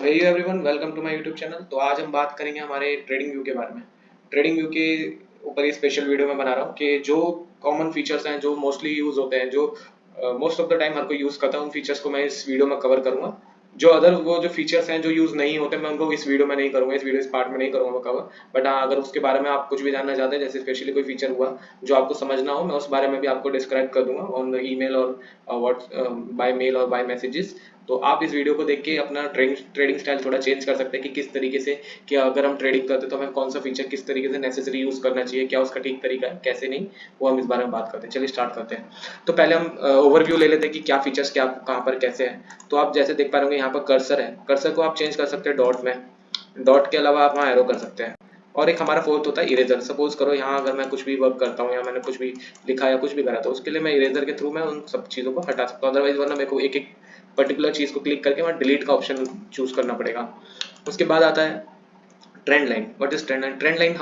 Hey you everyone, welcome to my YouTube channel. तो आज हम बात करेंगे हमारे ट्रेडिंग व्यू के बारे में। ट्रेडिंग व्यू के ऊपर ये स्पेशल वीडियो मैं बना रहा हूँ कि जो कॉमन फीचर्स हैं जो मोस्टली यूज होते हैं, जो मोस्ट ऑफ द टाइम हर कोई यूज करता है, उन फीचर्स को मैं इस वीडियो में कवर करूंगा। जो अदर वो जो फीचर्स हैं जो यूज नहीं होते, मैं उनको इस वीडियो में नहीं करूंगा, इस पार्ट में नहीं करूंगा कवर। बट हाँ, अगर उसके बारे में आप कुछ भी जानना चाहते हैं, जैसे स्पेशली कोई फीचर हुआ जो आपको समझना हो, मैं उस बारे में भी आपको डिस्क्राइब कर दूंगा ऑन ईमेल और व्हाट्स बाय मेल और बाय मैसेजेस। तो आप इस वीडियो को देख के अपना ट्रेडिंग स्टाइल थोड़ा चेंज कर सकते हैं कि किस तरीके से, कि अगर हम ट्रेडिंग करते हैं तो हमें कौन सा फीचर किस तरीके से नेसेसरी यूज करना चाहिए, क्या उसका ठीक तरीका है, कैसे नहीं, वो हम इस बारे में बात करते हैं। चलिए स्टार्ट करते हैं। तो पहले हम ओवरव्यू ले लेते हैं कि क्या फीचर्स क्या कहाँ पर कैसे हैं। तो आप जैसे देख पा रहे होंगे यहाँ पर कर्सर है, कर्सर को आप चेंज कर सकते हैं डॉट में। डॉट के अलावा आप वहाँ एरो कर सकते हैं। और एक हमारा फोर्थ होता है इरेजर। सपोज करो यहाँ अगर मैं कुछ भी वर्क करता हूँ या मैंने कुछ भी लिखा या कुछ भी करा, तो उसके लिए मैं इरेजर के थ्रू मैं उन सब चीज़ों को हटा सकता हूँ। अदरवाइज वरना मेरे को एक एक पर्टिकुलर चीज़ को क्लिक करके वहाँ डिलीट का ऑप्शन चूज करना पड़ेगा। उसके बाद आता है trend line. What is trend line? Trend line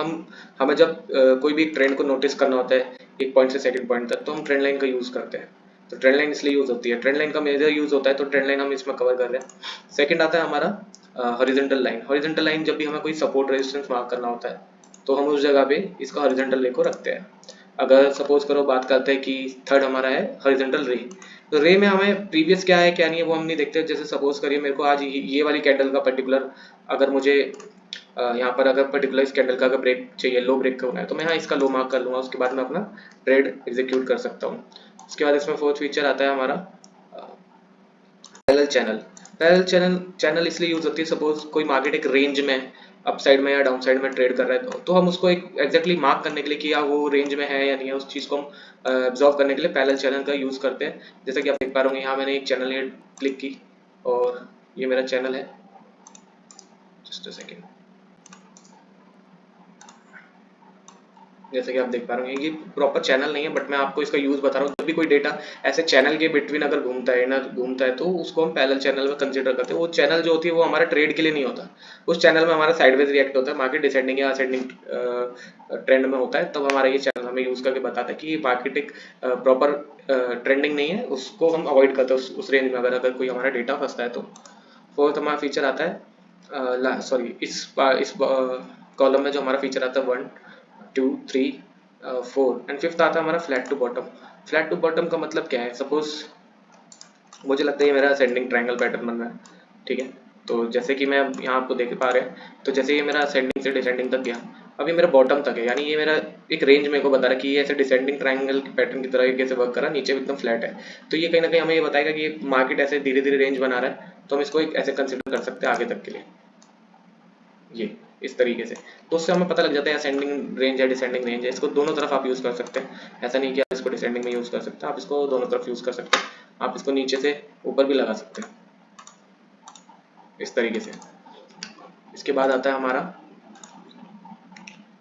हमें जब कोई भी ट्रेंड को नोटिस करना होता है एक पॉइंट से सेकंड पॉइंट तक, तो हम ट्रेंड लाइन का यूज करते हैं। तो ट्रेंड लाइन इसलिए यूज होती है, ट्रेंड लाइन का मेजर यूज होता है, तो ट्रेंड लाइन हम इसमें कवर कर रहे हैं। सेकंड आता है हमारा हॉरिजॉन्टल लाइन। हॉरिजॉन्टल लाइन जब भी हमें कोई सपोर्ट रेजिस्टेंस मार्क करना होता है, तो हम उस जगह पे इसका हॉरिजॉन्टल रे को रखते हैं। अगर सपोज करो बात करते हैं कि थर्ड हमारा है हॉरिजॉन्टल रे। तो रे में हमें प्रीवियस क्या है क्या नहीं है वो हम नहीं देखते। जैसे सपोज करिए मेरे को आज ये वाली कैंडल का पर्टिकुलर, अगर मुझे यहाँ पर अगर पर्टिकुलर इस कैंडल का अगर ब्रेक चाहिए, लो ब्रेक करना है, तो मैं यहाँ इसका लो मार्क कर लूंगा। उसके बाद मैं अपना ट्रेड एग्जीक्यूट कर सकता हूँ। उसके बाद इसमें फोर्थ फीचर आता है हमारा पैरेलल चैनल। पैरेलल चैनल इसलिए यूज होती है, सपोज कोई मार्केट एक रेंज में अप साइड में या डाउन साइड में ट्रेड कर रहा है, तो हम उसको एक एग्जैक्टली मार्क करने के लिए कि या वो रेंज में है या नहीं है, उस चीज़ को हम ऑब्जर्व करने के लिए पैरेलल चैनल का यूज करते हैं। जैसे कि आप देख पा रहे होंगे यहाँ मैंने एक चैनल क्लिक की और ये मेरा चैनल है। Just a second. जैसे कि आप देख पा रहे हैं ये प्रॉपर चैनल नहीं है, बट मैं आपको इसका यूज बता रहा हूँ। जब भी कोई डेटा ऐसे चैनल के बिटवीन अगर घूमता है तो उसको हम पैरेलल चैनल में कंसीडर करते हैं। वो चैनल जो होती है वो हमारा ट्रेड के लिए नहीं होता, उस चैनल में हमारा साइडवेज रिएक्ट होता है, मार्केट डिसेंडिंग या असेंडिंग ट्रेंड में होता है, तब हमारा ये चैनल हमें यूज करके बताता है कि ये मार्केट एक प्रॉपर ट्रेंडिंग नहीं है, उसको हम अवॉइड करते हैं उस रेंज में अगर कोई हमारा डेटा फंसता है तो। फोर्थ हमारा फीचर आता है, सॉरी इस कॉलम में जो हमारा फीचर आता है 1 2 3 4 एंड फिफ्थ आता है हमारा flat to bottom. Flat to bottom का मतलब क्या है? सपोज मुझे लगता है ये मेरा असेंडिंग ट्रायंगल पैटर्न बन रहा है, ठीक है। तो जैसे कि मैं यहाँ आपको देख पा रहे हैं, तो जैसे ये मेरा असेंडिंग से डिसेंडिंग तक गया, अब ये मेरा बॉटम तक है, यानी ये मेरा एक रेंज मेरे को बता रहा है कि ये ऐसे डिसेंडिंग ट्रायंगल पैटर्न की तरह कैसे वर्क कर रहा है, नीचे एकदम फ्लैट है। तो ये कहीं ना कहीं हमें ये बताएगा कि ये मार्केट ऐसे धीरे धीरे रेंज बना रहा है, तो हम इसको एक ऐसे कंसिडर कर सकते हैं आगे तक के लिए, ये इस तरीके से। तो उससे हमें पता लग जाता है असेंडिंग रेंज है डिसेंडिंग रेंज है। इसको दोनों तरफ आप यूज कर सकते हैं, ऐसा नहीं कि आप इसको डिसेंडिंग में यूज कर सकते हैं, आप इसको दोनों तरफ यूज कर सकते हैं। आप इसको नीचे से ऊपर भी लगा सकते हैं इस तरीके से। इसके बाद आता है हमारा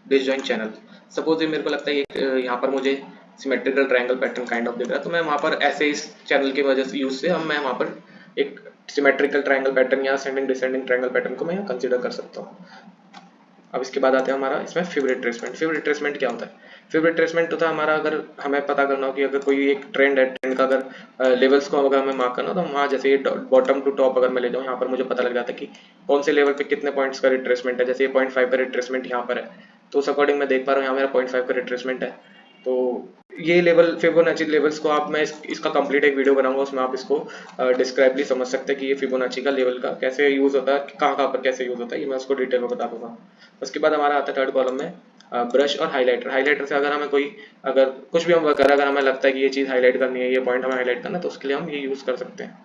डिसजॉइंट चैनल। सपोज ये मेरे को लगता है ये यहाँ पर मुझे symmetrical triangle pattern kind of दिख रहा है, तो मैं वहाँ पर ऐसे इस चैनल की वजह से यूज से हम मैं वहाँ पर एक सिमेट्रिकल ट्रायंगल पैटर्न या असेंडिंग डिसेंडिंग ट्रायंगल पैटर्न को मैं यहाँ कंसिडर कर सकता हूँ। अब इसके बाद आते हैं हमारा इसमें फिब रिट्रेसमेंट। फिब रिट्रेसमेंट क्या होता है? फिब रिट्रेसमेंट होता है हमारा, अगर हमें पता करना हो कि अगर कोई एक ट्रेंड है, ट्रेंड का अगर लेवल्स को अगर हमें मार्क करना हो, तो वहाँ जैसे ये बॉटम टू टॉप अगर मैं ले जाऊँ, यहाँ पर मुझे पता लग जाता है कि कौन से लेवल पे कितने पॉइंट्स का रिट्रेसमेंट है। जैसे ये 0.5 का रिट्रेसमेंट यहाँ पर है, तो उस अकॉर्डिंग मैं देख पा रहा हूँ यहाँ मेरा 0.5 का रिट्रेसमेंट है। तो ये लेवल फिबोनाची लेवल्स को आप मैं इसका कंप्लीट एक वीडियो बनाऊंगा, उसमें आप इसको डिस्क्राइबली समझ सकते हैं कि ये फिबोनाची का लेवल का कैसे यूज होता है, कहाँ कहाँ पर कैसे यूज होता है, ये मैं उसको डिटेल में बता दूंगा। उसके बाद हमारा आता है थर्ड कॉलम में ब्रश और हाईलाइटर। हाईलाइटर से अगर हमें कोई अगर कुछ भी हम वर्क कर अगर हमें लगता है कि ये चीज़ हाईलाइट करनी है, ये पॉइंट हमें हाईलाइट करना है, तो उसके लिए हम ये यूज़ कर सकते हैं।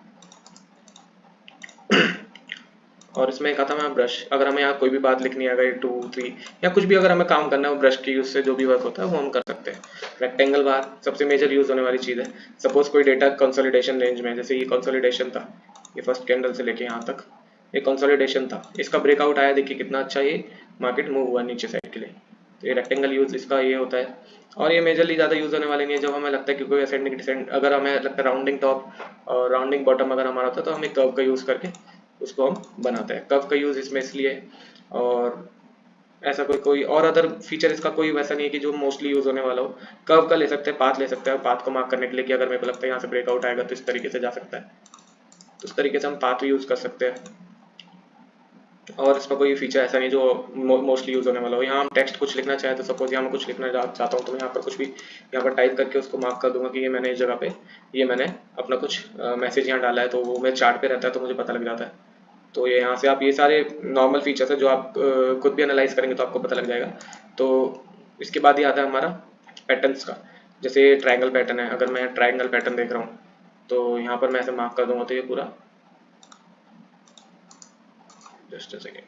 और इसमें एक आता है ब्रश। अगर हमें यहाँ कोई भी बात लिखनी है, अगर 2 3 या कुछ भी अगर हमें काम करना है, वो ब्रश के यूज से जो भी वर्क होता है वो हम कर सकते हैं। रेक्टेंगल बार सबसे मेजर यूज होने वाली चीज़ है। सपोज कोई डेटा कंसोलिडेशन रेंज में, जैसे ये कंसोलिडेशन था, ये फर्स्ट कैंडल से लेके यहाँ तक ये कंसोलिडेशन था, इसका ब्रेकआउट आया, देखिए कितना अच्छा ये मार्केट मूव हुआ नीचे साइड के लिए। तो ये रेक्टेंगल यूज इसका ये होता है। और ये मेजरली ज़्यादा यूज होने वाले नहीं है जब हमें लगता है कि कोई असेंडिंग डिसेंड, अगर हमें लगता है राउंडिंग टॉप और राउंडिंग बॉटम अगर हमारा होता है, तो हम एक कर्व का यूज़ करके उसको हम बनाते हैं। कर्व का यूज़ इसमें इसलिए, और ऐसा कोई कोई और अदर फीचर इसका कोई वैसा नहीं है कि जो मोस्टली यूज होने वाला हो। कर्व का ले सकते हैं, पाथ ले सकते हैं, पाथ को मार्क करने के लिए कि अगर मेरे को लगता है यहाँ से ब्रेकआउट आएगा तो इस तरीके से जा सकता है, तो उस तरीके से हम पाथ यूज कर सकते हैं। और इसमें कोई फीचर ऐसा नहीं जो मोस्टली यूज़ होने वाला हो। यहाँ हम टेक्स्ट कुछ लिखना चाहें तो सपोज यहाँ मैं कुछ लिखना चाहता हूँ तो मैं यहाँ पर कुछ भी यहाँ पर टाइप करके उसको मार्क कर दूंगा कि ये मैंने इस जगह पे ये मैंने अपना कुछ मैसेज यहाँ डाला है, तो वो मेरे चार्ट पे रहता है तो मुझे पता लग जाता है। तो ये यहाँ से आप ये सारे नॉर्मल फीचर्स है जो आप खुद भी एनालाइज करेंगे तो आपको पता लग जाएगा। तो इसके बाद ये आता है हमारा पैटर्न्स का। जैसे ट्रायंगल पैटर्न है, अगर मैं ट्रायंगल पैटर्न देख रहा हूँ तो यहाँ पर मैं ऐसे मार्क कर दूंगा तो ये पूरा, जस्ट अ सेकेंड,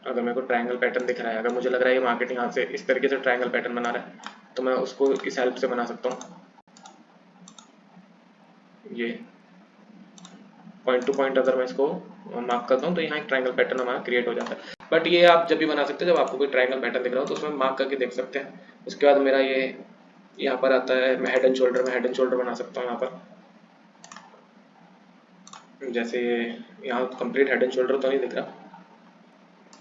अगर मेरे को ट्रायंगल पैटर्न दिख रहा है, अगर मुझे लग रहा है ये मार्केटिंग यहाँ से इस तरीके से ट्रायंगल पैटर्न बना रहा है तो मैं उसको इस हेल्प से बना सकता हूँ। ये पॉइंट टू पॉइंट अगर मैं इसको मार्क करता हूँ तो यहाँ एक ट्रायंगल पैटर्न हमारा क्रिएट हो जाता है। बट ये आप जब भी बना सकते हैं जब आपको कोई ट्रायंगल पैटर्न दिख रहा हो तो उसमें मार्क करके देख सकते हैं। उसके बाद मेरा ये यहाँ पर आता है, मैं हेड एंड शोल्डर में हेड एंड शोल्डर बना सकता हूँ यहाँ पर। जैसे यहाँ कंप्लीट हेड एंड शोल्डर तो नहीं दिख रहा,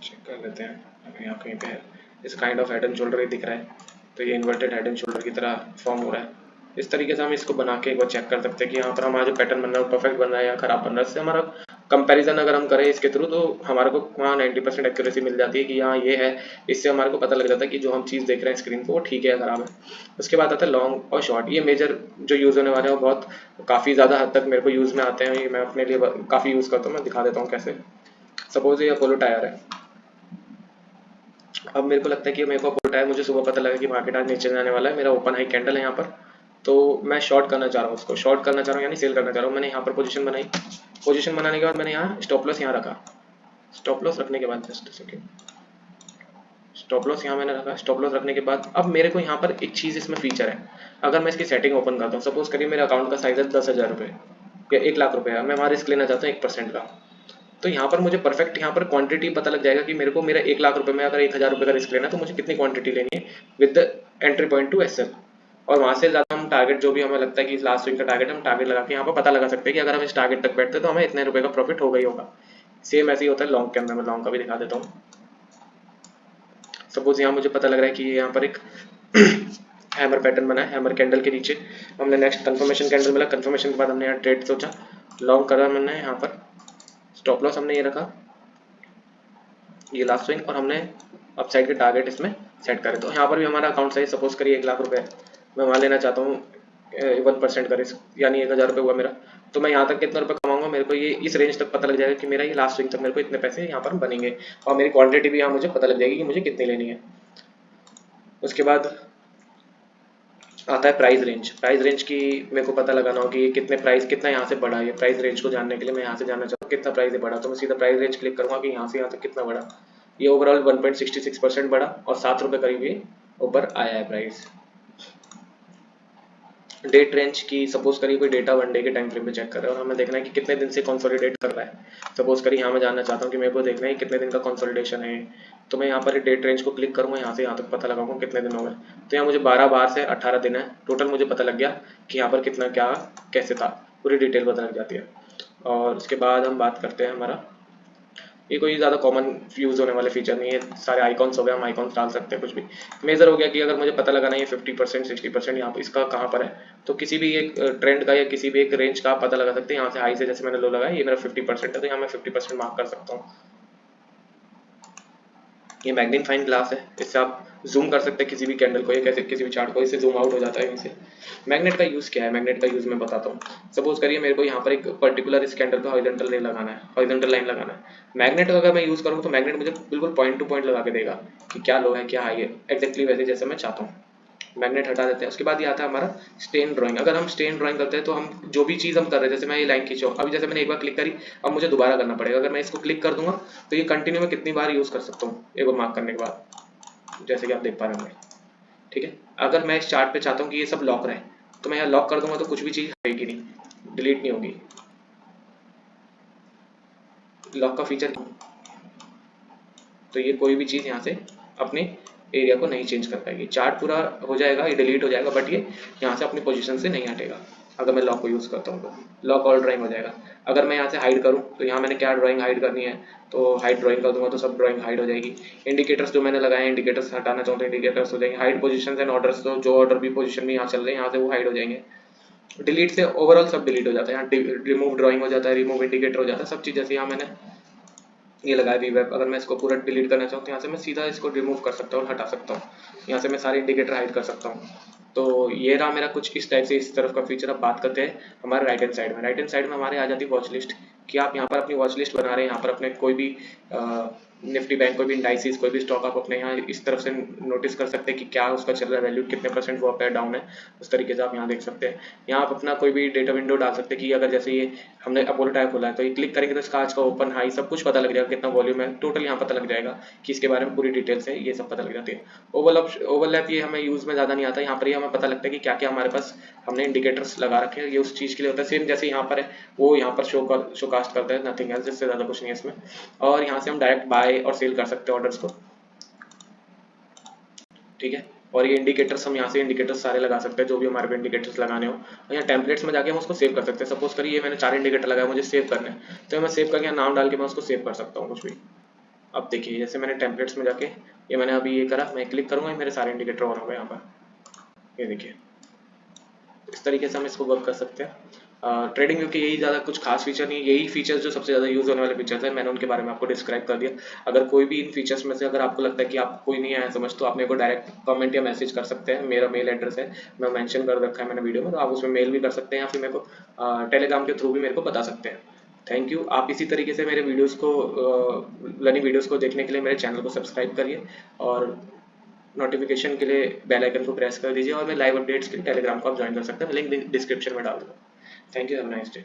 चेक कर लेते हैं यहाँ कहीं पे है, इस kind of head and shoulder ही दिख रहा है तो ये इन्वर्टेड हेड एंड शोल्डर की तरह फॉर्म हो रहा है। इस तरीके से हम इसको बना के एक बार चेक कर सकते हैं कि यहाँ पर हमारा जो पैटर्न बन रहा है वो परफेक्ट बन रहा है या खराब बन रहा है। इससे हमारा कंपैरिजन अगर हम करें इसके थ्रू तो हमारे को वहाँ 90% एक्यूरेसी मिल जाती है कि यहाँ ये है। इससे हमारे को पता लग जाता है कि जो हम चीज़ देख रहे हैं स्क्रीन पर वो ठीक है या खराब है। उसके बाद आता है लॉन्ग और शॉर्ट। ये मेजर जो यूज़ होने वाले हैं वो बहुत काफ़ी ज़्यादा हद तक मेरे को यूज़ में आते हैं। ये मैं अपने लिए काफ़ी यूज़ करता हूँ, मैं दिखा देता हूँ कैसे। सपोज ये अपोलो टायर है, अब मेरे को लगता है कि मेरे को अपोलो टायर, मुझे सुबह पता लगा कि मार्केट आज नीचे जाने वाला है, मेरा ओपन हाई कैंडल है यहाँ पर, तो मैं शॉर्ट करना चाह रहा हूँ, उसको शॉर्ट करना चाह रहा हूँ यानी सेल करना चाह रहा हूँ। मैंने यहाँ पर पोजीशन बनाई, पोजीशन बनाने के बाद मैंने यहाँ स्टॉप लॉस यहाँ रखा, स्टॉप लॉस रखने के बाद जस्ट सेकेंड, स्टॉप लॉस यहाँ मैंने रखा। स्टॉप लॉस रखने के बाद अब मेरे को यहाँ पर एक चीज़ इसमें फीचर है, अगर मैं इसकी सेटिंग ओपन करता हूँ, सपोज करिए मेरे अकाउंट का साइज है 10,000 रुपये या 1,00,000 रुपये, मैं वहाँ रिस्क लेना चाहता हूँ 1% का, तो यहाँ पर मुझे परफेक्ट यहाँ पर क्वांटिटी पता लग जाएगा कि मेरे को मेरा 1,00,000 रुपये में अगर 1,000 रुपये का रिस्क लेना है तो मुझे कितनी क्वांटिटी लेनी है with the entry point to SL. और वहाँ से ज़्यादा हम टारगेट जो भी हमें लगता है कि लास्ट वीक का टारगेट, हम टारगेट लगा के यहाँ पर पता लगा सकते हैं कि अगर हम इस टारगेट तक बैठते हैं तो हमें इतने रुपये का प्रॉफिट होगा ही होगा। सेम ऐसे ही होता है लॉन्ग के अंदर, मैं लॉन्ग का भी दिखा देता हूँ। सपोज यहाँ मुझे पता लग रहा है कि यहाँ पर एक हैमर पैटर्न बना है, हैमर कैंडल के नीचे हमने नेक्स्ट कंफर्मेशन कैंडल मिला, कंफर्मेशन के बाद हमने यहाँ ट्रेड सोचा, लॉन्ग करा मैंने यहाँ पर, स्टॉप लॉस हमने ये रखा, ये लास्ट स्विंग, और हमने अपसाइड के टारगेट इसमें सेट करे। तो यहाँ पर भी हमारा अकाउंट साइज सपोज करिए 1,00,000 रुपये है, मैं वहाँ लेना चाहता हूँ 1% का रिस्क, यानी 1,000 रुपये हुआ मेरा, तो मैं यहाँ तक कितना रुपये कमाऊंगा, मेरे को ये इस रेंज तक पता लग जाएगा कि मेरा ये लास्ट स्विंग तक मेरे को इतने पैसे यहाँ पर बनेंगे, और मेरी क्वांटिटी भी यहाँ मुझे पता लग जाएगी कि मुझे कितनी लेनी है। उसके बाद आता है प्राइस रेंज। प्राइस रेंज की मेरे को पता लगाना हो कि ये कितने प्राइस, कितना यहाँ से बढ़ा है, प्राइस रेंज को जानने के लिए मैं यहाँ से जानना चाहता हूँ कितना प्राइस बढ़ा, तो मैं सीधा प्राइस रेंज क्लिक करूँगा कि यहाँ से यहाँ तक कितना बढ़ा। ये ओवरऑल 1.66% बढ़ा और 7 रुपये करीब ये ऊपर आया है प्राइस। डेट रेंज की सपोज करिए कोई डेटा वन डे के टाइम फ्रेम पे चेक कर रहा है और हमें देखना है कि कितने दिन से कंसोलिडेट कर रहा है। सपोज करिए यहाँ मैं जानना चाहता हूँ कि मेरे को देखना है कितने दिन का कंसोलिडेशन है, तो मैं यहाँ पर डेट रेंज को क्लिक करूँगा, यहाँ से यहाँ तक पता लगाऊंगा कितने दिन हो गए, तो यहाँ मुझे 12 बार से 18 दिन है टोटल, मुझे पता लग गया कि यहाँ पर कितना क्या कैसे था, पूरी डिटेल पता लग जाती है। और उसके बाद हम बात करते हैं हमारा, ये कोई ज़्यादा कॉमन यूज़ होने वाले फीचर नहीं है, सारे आइकॉन्स हो गए, हम आइकॉन्स डाल सकते हैं कुछ भी। मेजर हो गया कि अगर मुझे पता लगाना है ये 50% 60% यहाँ पर इसका कहाँ पर है, तो किसी भी एक ट्रेंड का या किसी भी एक रेंज का आप पता लगा सकते हैं यहाँ से। हाई से जैसे मैंने लो लगाया, ये मेरा 50% है तो यहाँ मैं 50% मार्क कर सकता हूँ। ये मैग्नीफाइंग ग्लास है, इससे आप जूम कर सकते हैं किसी भी कैंडल को, या कैसे किसी भी चार्ट को, इससे जूम आउट हो जाता है इनसे। मैग्नेट का यूज़ क्या है, मैग्नेट का यूज़ मैं बताता हूँ। सपोज करिए मेरे को यहाँ पर एक पर्टिकुलर इस कैंडल पे हॉरिजॉन्टल लाइन लगाना है, हॉरिजॉन्टल लाइन लगाना है। मैग्नेट अगर मैं यूज़ करूँ तो मैग्नेट मुझे बिल्कुल पॉइंट टू पॉइंट लगा के देगा कि क्या लो है क्या हाई है, एक्जैक्टली वैसे जैसे मैं चाहता हूँ। मैग्नेट हटा देते हैं। उसके बाद ये आता है हमारा स्टेन ड्राइंग। अगर हम स्टेन ड्राइंग करते हैं तो हम जो भी चीज़ हम कर रहे हैं, जैसे मैं ये लाइन खींचा हूँ, अभी जैसे मैंने एक बार क्लिक करी, अब मुझे दोबारा करना पड़ेगा। अगर मैं इसको क्लिक कर दूंगा तो ये कंटिन्यू में कितनी बार यूज़ कर सकता हूँ एक बार मार्क करने के बाद, जैसे कि आप देख पा रहे होंगे। ठीक है, अगर मैं इस चार्ट पे चाहता हूँ कि ये सब लॉक रहे तो मैं यहाँ लॉक कर दूंगा तो कुछ भी चीज़ हटेगी नहीं, डिलीट नहीं होगी। लॉक का फीचर, तो ये कोई भी चीज़ यहाँ से अपने एरिया को नहीं चेंज कर पाएगी। चार्ट पूरा हो जाएगा, ये डिलीट हो जाएगा, बट ये यहाँ से अपनी पोजीशन से नहीं हटेगा। अगर मैं लॉक को यूज़ करता हूँ तो लॉक ऑल ड्राइंग हो जाएगा। अगर मैं यहाँ से हाइड करूँ तो यहाँ मैंने क्या ड्राइंग हाइड करनी है, तो हाइड ड्राइंग कर दूंगा तो सब ड्राइंग हाइड हो जाएगी। इंडिकेटर्स जो मैंने लगाए हैं, इंडिकेटर्स हटाना चाहूँ तो इंडिकेटर्स हो जाएंगे। हाइड पोजीशन एंड ऑर्डर्स, तो जो ऑर्डर भी पोजीशन में यहाँ चल रहे हैं यहाँ से वो हाइड हो जाएंगे। डिलीट से ओवरऑल सब डिलीट हो जाता है। यहाँ रिमूव ड्राइंग हो जाता है, रिमूव इंडिकेटर हो जाता है, सब चीज़ जैसे यहाँ मैंने ये लगा है वीवेब। अगर मैं इसको पूरा डिलीट करना चाहूँ तो यहाँ से मैं सीधा इसको रिमूव कर सकता हूँ और हटा सकता हूँ। यहाँ से मैं सारे इंडिकेटर हाइड कर सकता हूँ। तो ये रहा मेरा कुछ इस टाइप से इस तरफ का फीचर। अब बात करते हैं हमारे राइट हैंड साइड में। राइट हैंड साइड में हमारे आ जाती है वॉच लिस्ट, कि आप यहाँ पर अपनी वॉच लिस्ट बना रहे हैं। यहाँ पर अपने कोई भी निफ्टी बैंक, कोई भी इंडाइसिस, कोई भी स्टॉक आप अपने यहाँ इस तरफ से नोटिस कर सकते हैं कि क्या उसका चल रहा है, वैल्यू कितने परसेंट वो अप है डाउन है। उस तरीके से आप यहाँ देख सकते हैं। यहाँ आप अपना कोई भी डेटा विंडो डाल सकते हैं कि अगर जैसे ये हमने अपोलो टाइप खोला है तो ये क्लिक करेंगे तो इसका आज का ओपन हाई सब कुछ पता लग जाएगा, कितना वॉल्यूम है टोटल यहाँ पता लग जाएगा, कि इसके बारे में पूरी डिटेल्स है, ये सब पता लग जाती है। ओवरलैप ये हमें यूज में ज़्यादा नहीं आता। यहाँ पर ये हमें पता लगता है कि क्या क्या हमारे पास हमने इंडिकेटर्स लगा रखे हैं, ये उस चीज़ के लिए होता है। सेम जैसे यहाँ पर है वो यहाँ पर शो कास्ट करता है, नथिंग एल्स, इससे ज़्यादा कुछ नहीं है इसमें। और यहाँ से हम डायरेक्ट बाय और सेल कर सकते हैं ऑर्डर्स को, ठीक है। और ये इंडिकेटर्स हम यहाँ से इंडिकेटर्स सारे लगा सकते हैं जो भी हमारे पे इंडिकेटर्स लगाने हो। और यहाँ टेम्पलेट्स में जाके हम उसको सेव कर सकते हैं। सपोज करिए मैंने 4 इंडिकेटर लगाया, मुझे सेव करने हैं, तो मैं सेव करके नाम डाल के मैं उसको सेव कर सकता हूँ कुछ भी। अब देखिए जैसे मैंने टेम्पलेट्स में जाके ये मैंने अभी ये करा, मैं क्लिक करूँगा मेरे सारे इंडिकेटर ऑन हो गए यहाँ पर, ये देखिए। इस तरीके से हम इसको वर्क कर सकते हैं। ट्रेडिंग व्यू के यही ज़्यादा कुछ खास फीचर नहीं, यही फीचर्स जो सबसे ज़्यादा यूज़ होने वाले फीचर्स हैं, मैंने उनके बारे में आपको डिस्क्राइब कर दिया। अगर कोई भी इन फीचर्स में से अगर आपको लगता है कि आपको कोई नहीं आया समझ, तो आप मेरे को डायरेक्ट कमेंट या मैसेज कर सकते हैं। मेरा मेल एड्रेस है, मैं मेंशन कर रखा है मैंने वीडियो में, तो आप उसमें मेल भी कर सकते हैं या फिर मेरे को टेलीग्राम के थ्रू भी मेरे को बता सकते हैं। Thank you. आप इसी तरीके से मेरे वीडियोज़ को लर्निंग वीडियोज़ को देखने के लिए मेरे चैनल को सब्सक्राइब करिए और नोटिफिकेशन के लिए बेल आइकन को प्रेस कर दीजिए। और मैं लाइव अपडेट्स के लिए टेलीग्राम को आप ज्वाइन कर सकते हैं, लिंक डिस्क्रिप्शन में डाल दूँगा। Thank you, have a nice day.